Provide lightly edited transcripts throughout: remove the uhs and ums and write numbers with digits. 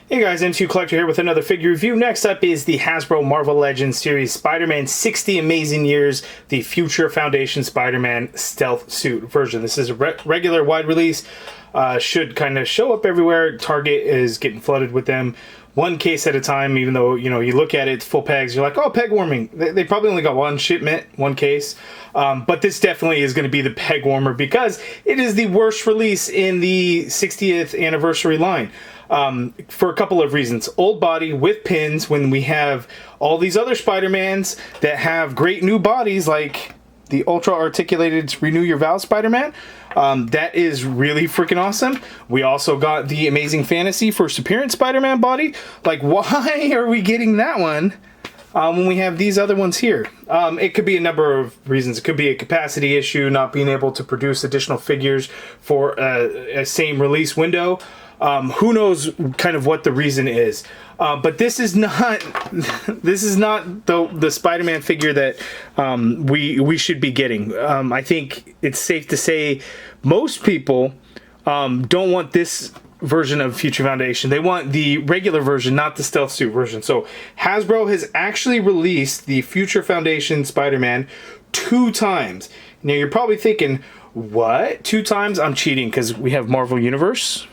Hey guys, M2 Collector here with another figure review. Next up is the Hasbro Marvel Legends series Spider-Man 60 Amazing Years, the Future Foundation Spider-Man Stealth Suit version. This is a regular wide release. Should kind of show up everywhere. Target is getting flooded with them. One case at a time, even though, you look at it, it's full pegs. You're like, oh, peg warming. They probably only got one shipment, one case. But this definitely is going to be the peg warmer because it is the worst release in the 60th anniversary line. For a couple of reasons. Old body with pins when we have all these other Spider-Mans that have great new bodies like the Ultra Articulated Renew Your Vows Spider-Man. That is really freaking awesome. We also got the Amazing Fantasy First Appearance Spider-Man body. Like, why are we getting that one when we have these other ones here? It could be a number of reasons. It could be a capacity issue, not being able to produce additional figures for a same release window. Who knows kind of what the reason is. But this is not the Spider-Man figure that we should be getting. I think it's safe to say most people don't want this version of Future Foundation. They want the regular version, not the stealth suit version. So Hasbro has actually released the Future Foundation Spider-Man 2 times. Now you're probably thinking, what? 2 times? I'm cheating because we have Marvel Universe.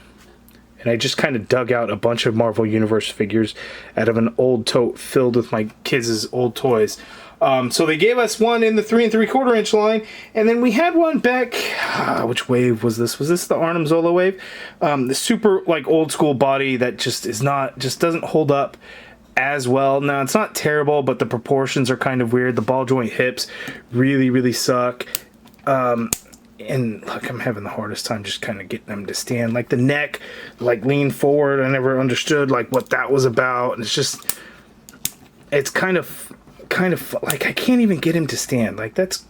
And I just kind of dug out a bunch of Marvel Universe figures out of an old tote filled with my kids' old toys. So they gave us one in the 3 3/4 inch line, and then we had one back. Which wave was this? Was this the Arnim Zola wave? The super like old school body that just doesn't hold up as well. Now it's not terrible, but the proportions are kind of weird. The ball joint hips really suck. And look, I'm having the hardest time just kind of getting them to stand. Like the neck, like lean forward. I never understood like what that was about. And it's kind of like I can't even get him to stand. Like that's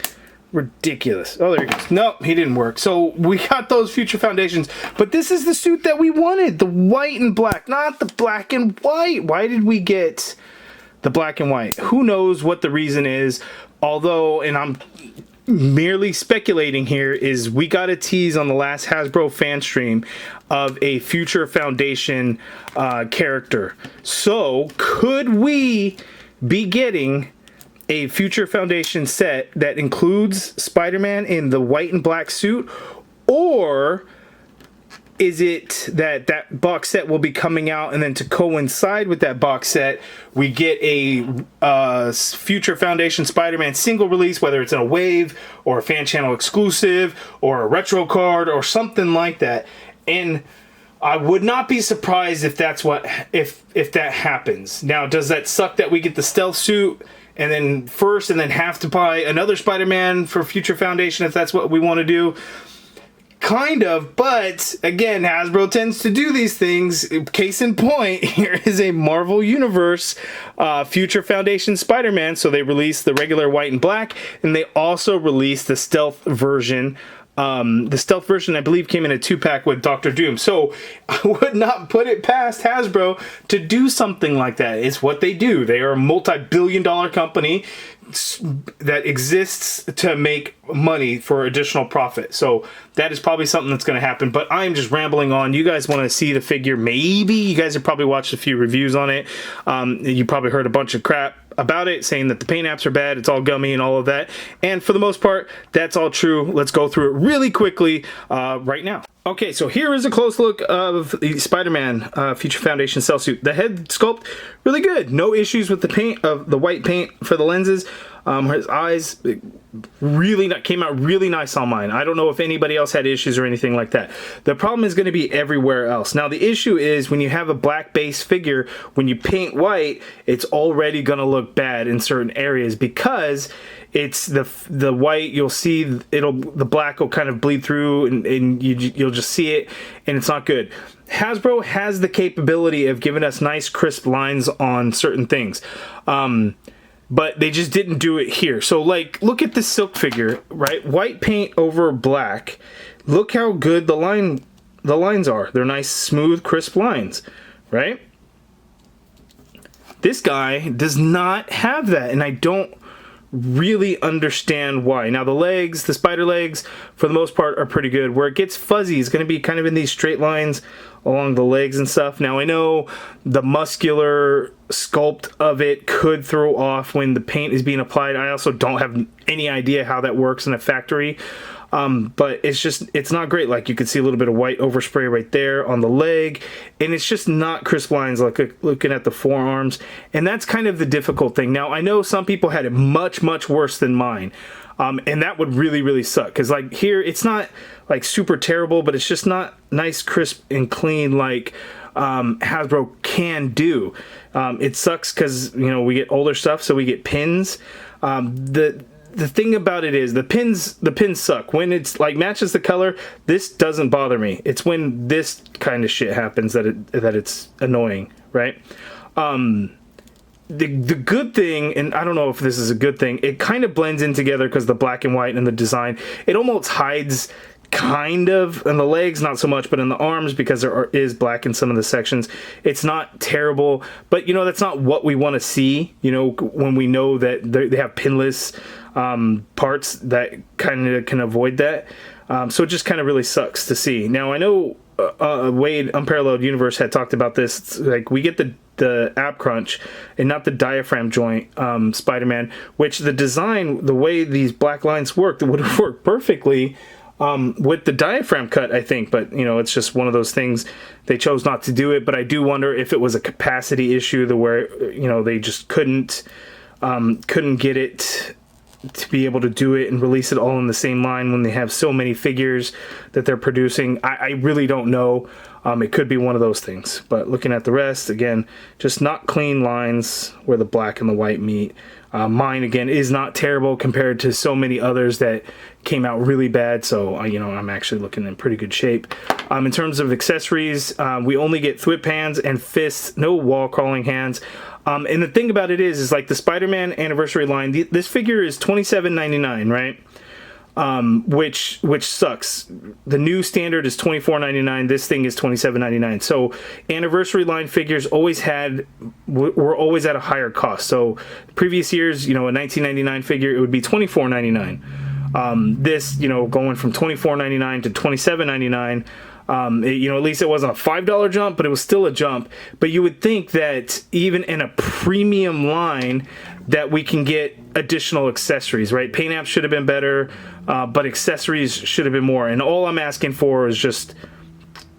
ridiculous. Oh, there he goes. Nope, he didn't work. So we got those Future Foundations, but this is the suit that we wanted. The white and black, not the black and white. Why did we get the black and white? Who knows what the reason is? Although, and I'm merely speculating here, is we got a tease on the last Hasbro fan stream of a Future Foundation character. So could we be getting a Future Foundation set that includes Spider-Man in the white and black suit, or is it that that box set will be coming out and then to coincide with that box set we get a Future Foundation Spider-Man single release, whether it's in a wave or a fan channel exclusive or a retro card or something like that? And I would not be surprised if that's if that happens. Now, does that suck that we get the stealth suit and then first and then have to buy another Spider-Man for Future Foundation if that's what we want to do? Kind of, but again, Hasbro tends to do these things. Case in point, here is a Marvel Universe Future Foundation Spider-Man. So they released the regular white and black, and they also released the stealth version. The stealth version, I believe, came in a 2-pack with Dr. Doom. So I would not put it past Hasbro to do something like that. It's what they do. They are a multi-billion-dollar company that exists to make money for additional profit. So that is probably something that's going to happen, but I'm just rambling on. You guys want to see the figure? Maybe you guys have probably watched a few reviews on it. You probably heard a bunch of crap about it, saying that the paint apps are bad, it's all gummy and all of that. And for the most part, that's all true. Let's go through it really quickly right now. Okay, so here is a close look of the Spider-Man Future Foundation Cell Suit. The head sculpt, really good. No issues with the paint, of the white paint for the lenses. His eyes came out really nice on mine. I don't know if anybody else had issues or anything like that. The problem is going to be everywhere else. Now, the issue is when you have a black base figure, when you paint white, it's already going to look bad in certain areas because it's the white. You'll see the black will kind of bleed through, and you'll just see it, and it's not good. Hasbro has the capability of giving us nice crisp lines on certain things. But they just didn't do it here. So, like, look at this Silk figure, right? White paint over black. Look how good the lines are. They're nice, smooth, crisp lines, right? This guy does not have that, and I don't really understand why. Now the legs, the spider legs, for the most part are pretty good. Where it gets fuzzy is going to be kind of in these straight lines along the legs and stuff. Now I know the muscular sculpt of it could throw off when the paint is being applied. I also don't have any idea how that works in a factory. But it's not great. Like you can see a little bit of white overspray right there on the leg, and it's just not crisp lines like looking at the forearms. And that's kind of the difficult thing. Now I know some people had it much worse than mine. And that would really suck, because like here it's not like super terrible, but it's just not nice, crisp, and clean like Hasbro can do. It sucks because, you know, we get older stuff, so we get pins. The thing about it is the pins suck. When it's like matches the color, this doesn't bother me. It's when this kind of shit happens that it's annoying, right? The good thing, and I don't know if this is a good thing, it kind of blends in together because the black and white and the design, it almost hides kind of in the legs, not so much, but in the arms, because there is black in some of the sections. It's not terrible, but you know, that's not what we want to see, you know, when we know that they have pinless parts that kind of can avoid that. So it just kind of really sucks to see. Now I know Wade Unparalleled Universe had talked about this. It's like we get the ab crunch and not the diaphragm joint Spider-Man, which the design, the way these black lines work, would have worked perfectly with the diaphragm cut, I think. But you know, it's just one of those things, they chose not to do it. But I do wonder if it was a capacity issue, where, you know, they just couldn't get it to be able to do it and release it all in the same line when they have so many figures that they're producing. I really don't know. It could be one of those things. But looking at the rest, again, just not clean lines where the black and the white meet. Mine, again, is not terrible compared to so many others that came out really bad. So, you know, I'm actually looking in pretty good shape. In terms of accessories, we only get thwip hands and fists, no wall crawling hands. And the thing about it is like the Spider-Man Anniversary line, this figure is $27.99, right? Which sucks. The new standard is $24.99. This thing is $27.99. So Anniversary line figures were always at a higher cost. So previous years, you know, a $19.99 figure, it would be $24.99. This, you know, going from $24.99 to $27.99. You know, at least it wasn't a $5 jump, but it was still a jump. But you would think that even in a premium line that we can get additional accessories, right? Paint apps should have been better, but accessories should have been more. And all I'm asking for is just,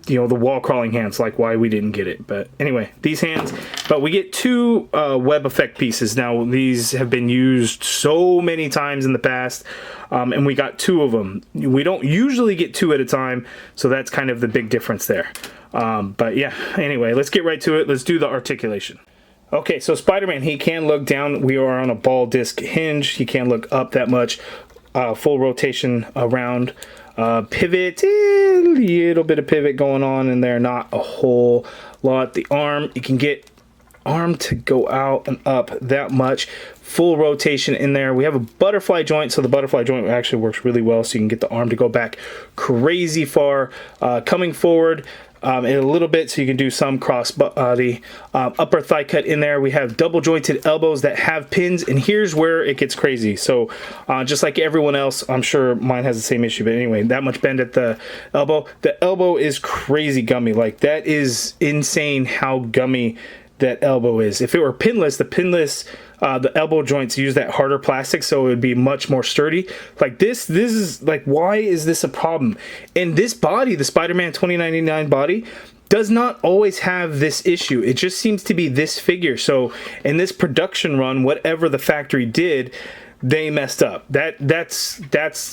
you know, the wall crawling hands, like why we didn't get it. But anyway, these hands, but we get two web effect pieces. Now, these have been used so many times in the past, and we got two of them. We don't usually get two at a time, so that's kind of the big difference there. But yeah, anyway, let's get right to it. Let's do the articulation. Okay, so Spider-Man, he can look down. We are on a ball disc hinge. He can't look up that much. Full rotation around. Pivot, a little bit of pivot going on in there, not a whole lot. The arm, you can get arm to go out and up that much. Full rotation in there. We have a butterfly joint, so the butterfly joint actually works really well, so you can get the arm to go back crazy far. Coming forward in a little bit, so you can do some cross body. Upper thigh cut in there. We have double jointed elbows that have pins, and here's where it gets crazy. So just like everyone else, I'm sure mine has the same issue, but anyway, that much bend at the elbow. The elbow is crazy gummy. Like, that is insane how gummy that elbow is. If it were pinless, the elbow joints use that harder plastic, so it would be much more sturdy. Like this is like, why is this a problem? And this body, the Spider-Man 2099 body, does not always have this issue. It just seems to be this figure. So in this production run, whatever the factory did, they messed up. That's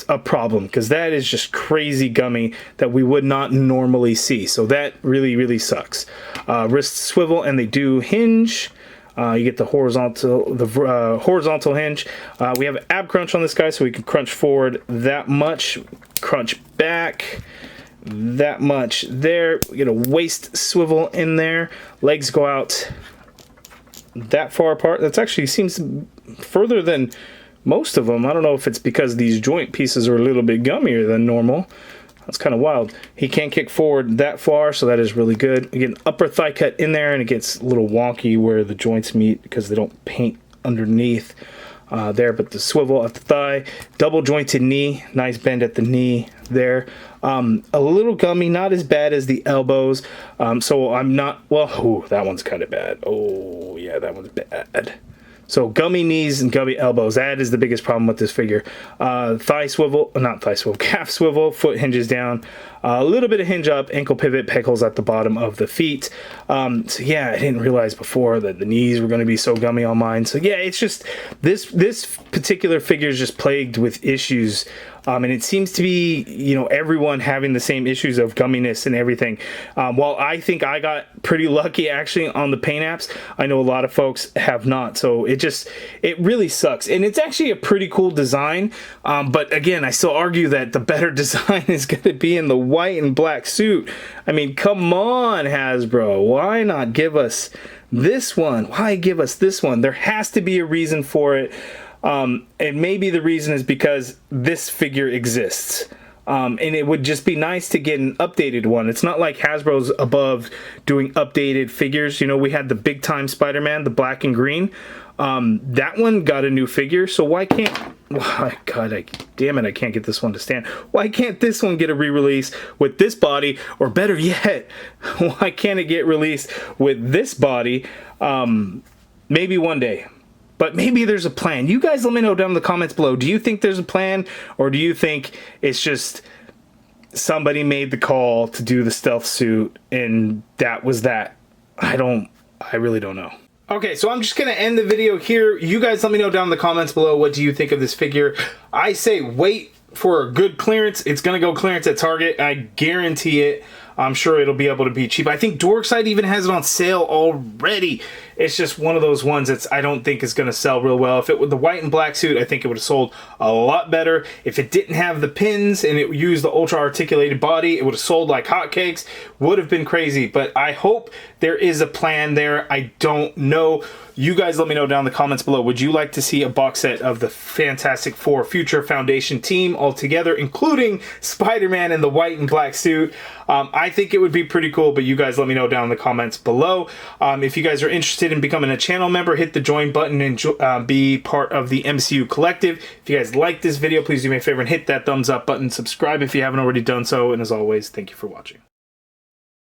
a problem, because that is just crazy gummy that we would not normally see. So that really sucks. Wrists swivel, and they do hinge. You get the horizontal hinge. We have an ab crunch on this guy, so we can crunch forward that much, crunch back that much there. We get a waist swivel in there. Legs go out that far apart. That's actually seems further than most of them. I don't know if it's because these joint pieces are a little bit gummier than normal. That's kind of wild. He can't kick forward that far, so that is really good. Again, upper thigh cut in there, and it gets a little wonky where the joints meet because they don't paint underneath. there, but the swivel at the thigh, double jointed knee, nice bend at the knee there. A little gummy, not as bad as the elbows. So I'm not, well, ooh, that one's kind of bad. Oh yeah, that one's bad. So gummy knees and gummy elbows, that is the biggest problem with this figure. Thigh swivel, not thigh swivel, calf swivel, foot hinges down, a little bit of hinge up, ankle pivot, peg holes at the bottom of the feet. So yeah, I didn't realize before that the knees were going to be so gummy on mine. So yeah, it's just, this particular figure is just plagued with issues. And it seems to be, you know, everyone having the same issues of gumminess and everything. While I think I got pretty lucky actually on the paint apps, I know a lot of folks have not. So it really sucks. And it's actually a pretty cool design. But again, I still argue that the better design is going to be in the white and black suit. I mean, come on, Hasbro. Why not give us this one? Why give us this one? There has to be a reason for it. And maybe the reason is because this figure exists. And it would just be nice to get an updated one. It's not like Hasbro's above doing updated figures. You know, we had the big time Spider-Man, the black and green. That one got a new figure, so why can't, oh, God, damn it, I can't get this one to stand. Why can't this one get a re-release with this body, or better yet, why can't it get released with this body? Maybe one day. But maybe there's a plan. You guys let me know down in the comments below. Do you think there's a plan? Or do you think it's just somebody made the call to do the stealth suit and that was that? I really don't know. Okay, so I'm just going to end the video here. You guys let me know down in the comments below. What do you think of this figure? I say wait for a good clearance. It's going to go clearance at Target. I guarantee it. I'm sure it'll be able to be cheap. I think Dorkside even has it on sale already. It's just one of those ones that I don't think is going to sell real well. If it were the white and black suit, I think it would have sold a lot better. If it didn't have the pins and it used the ultra articulated body, it would have sold like hotcakes. Would have been crazy. But I hope there is a plan there. I don't know. You guys let me know down in the comments below. Would you like to see a box set of the Fantastic Four Future Foundation team all together, including Spider-Man in the white and black suit? I think it would be pretty cool, but you guys let me know down in the comments below. If you guys are interested in becoming a channel member, hit the join button and be part of the MCU collective. If you guys like this video, please do me a favor and hit that thumbs up button. Subscribe if you haven't already done so. And as always, thank you for watching.